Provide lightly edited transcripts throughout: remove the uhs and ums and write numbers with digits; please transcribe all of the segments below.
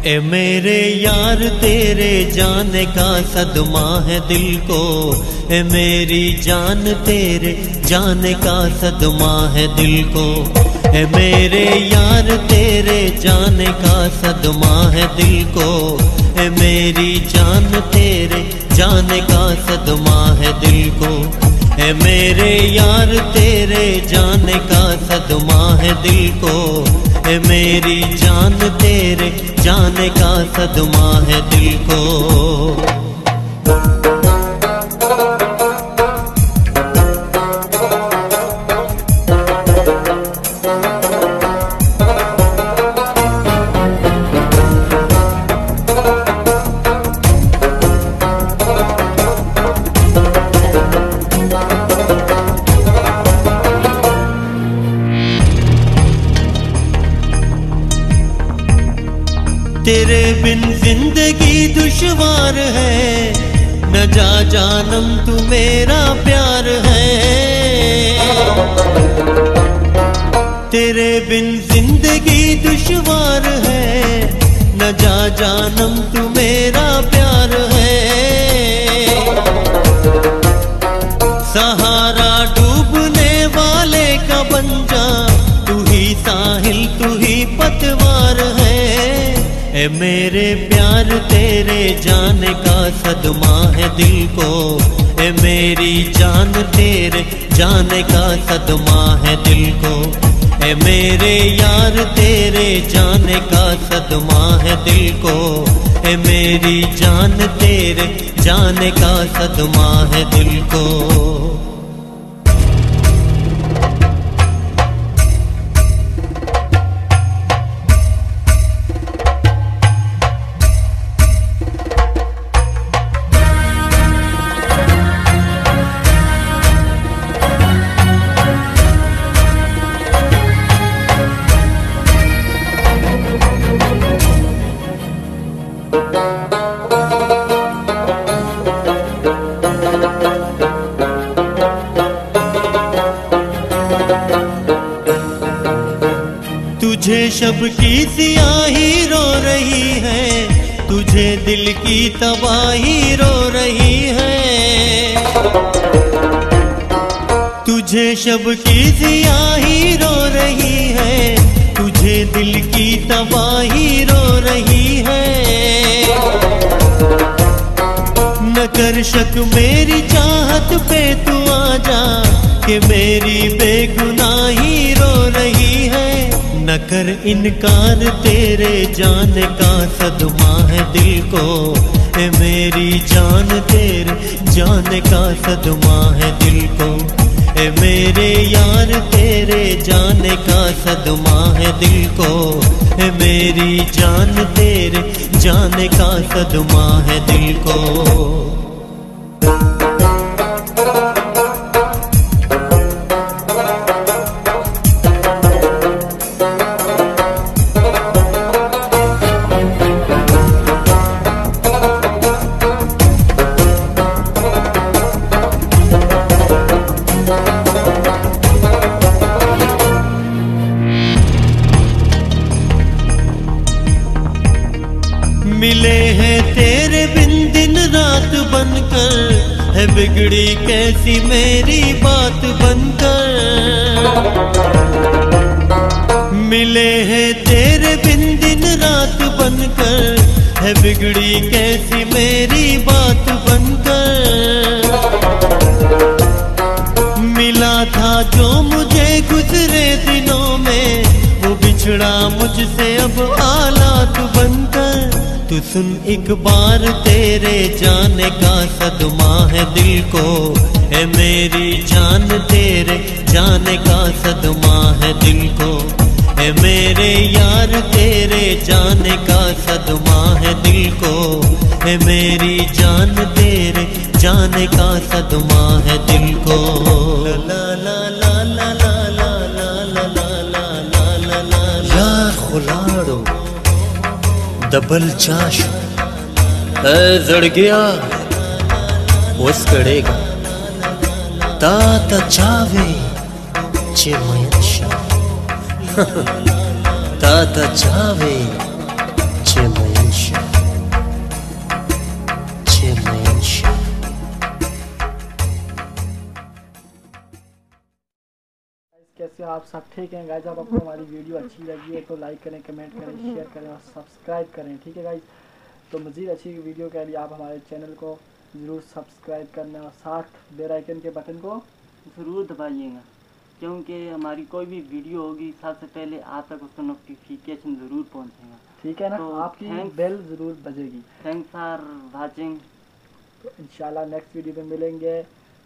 ए मेरे यार तेरे जाने का सदमा है दिल को, ए मेरी जान तेरे जाने का सदमा है दिल को। ए मेरे यार तेरे जाने का सदमा है दिल को, ए मेरी जान तेरे जाने का सदमा है दिल को। ए मेरे यार तेरे जाने का सदमा है दिल को, ए मेरी जान तेरे जाने का सदमा है दिल को। तेरे बिन जिंदगी दुश्वार है, न जा जानम तू मेरा प्यार है। तेरे बिन जिंदगी दुश्वार है, न जा जानम तू मेरा प्यार है। सहारा डूबने वाले का बन जा, तू ही साहिल तू ही पतवार है। ए मेरे प्यार तेरे जाने का सदमा है दिल को, ए मेरी जान तेरे जाने का सदमा है दिल को। ए मेरे यार तेरे जाने का सदमा है दिल को, ए मेरी जान तेरे जाने का सदमा है दिल को। तुझे शब की सियाही रो रही है, तुझे दिल की तबाही रो रही है। तुझे शब की सियाही रो रही है, तुझे दिल की तबाही रो रही है। न कर शक मेरी चाहत पे तू आजा, कि मेरी बेगुनाही रो रही है। न कर इनकार तेरे जाने का सदमा है दिल को, ए मेरी जान तेरे जाने का सदमा है दिल को। ए मेरे यार तेरे जाने का सदमा है दिल को, ए मेरी जान तेरे जाने का सदमा है दिल को। मिले हैं तेरे बिन दिन रात बनकर, है बिगड़ी कैसी मेरी बात बनकर। मिले हैं तेरे बिन दिन रात बनकर, है बिगड़ी कैसी मेरी बात बनकर। मिला था जो मुझे गुजरे दिनों में, वो बिछड़ा मुझसे अब हालात बनकर। तू सुन एक बार तेरे जाने का सदमा है दिल को, ए मेरी जान तेरे जाने का सदमा है दिल को। ए मेरे यार तेरे जाने का सदमा है दिल को, ए मेरी जान तेरे जाने का सदमा है दिल को। ला ला ला ला ला ला ला ला ला ला ला ला यार खुलाड़ो दबल चाश जड़ गया वस्कड़ेगा तात चावे चिमयशा तात चावे कैसे आप सब ठीक हैं गाइज। अब आपको हमारी वीडियो अच्छी लगी है तो लाइक करें, कमेंट करें, शेयर करें और सब्सक्राइब करें, ठीक है गाइज। तो मज़ीद अच्छी वीडियो के लिए आप हमारे चैनल को ज़रूर सब्सक्राइब करना और साथ बेल आइकन के बटन को ज़रूर दबाइएगा, क्योंकि हमारी कोई भी वीडियो होगी सबसे पहले आप तक उसका नोटिफिकेशन ज़रूर पहुंचेगा, ठीक है ना। तो आपकी बेल ज़रूर बजेगी। Thanks for watching. तो इंशाल्लाह नेक्स्ट वीडियो में मिलेंगे।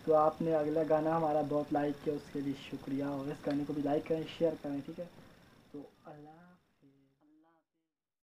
तो आपने अगला गाना हमारा बहुत लाइक किया, उसके लिए शुक्रिया, और इस गाने को भी लाइक करें, शेयर करें, ठीक है। तो अल्लाह।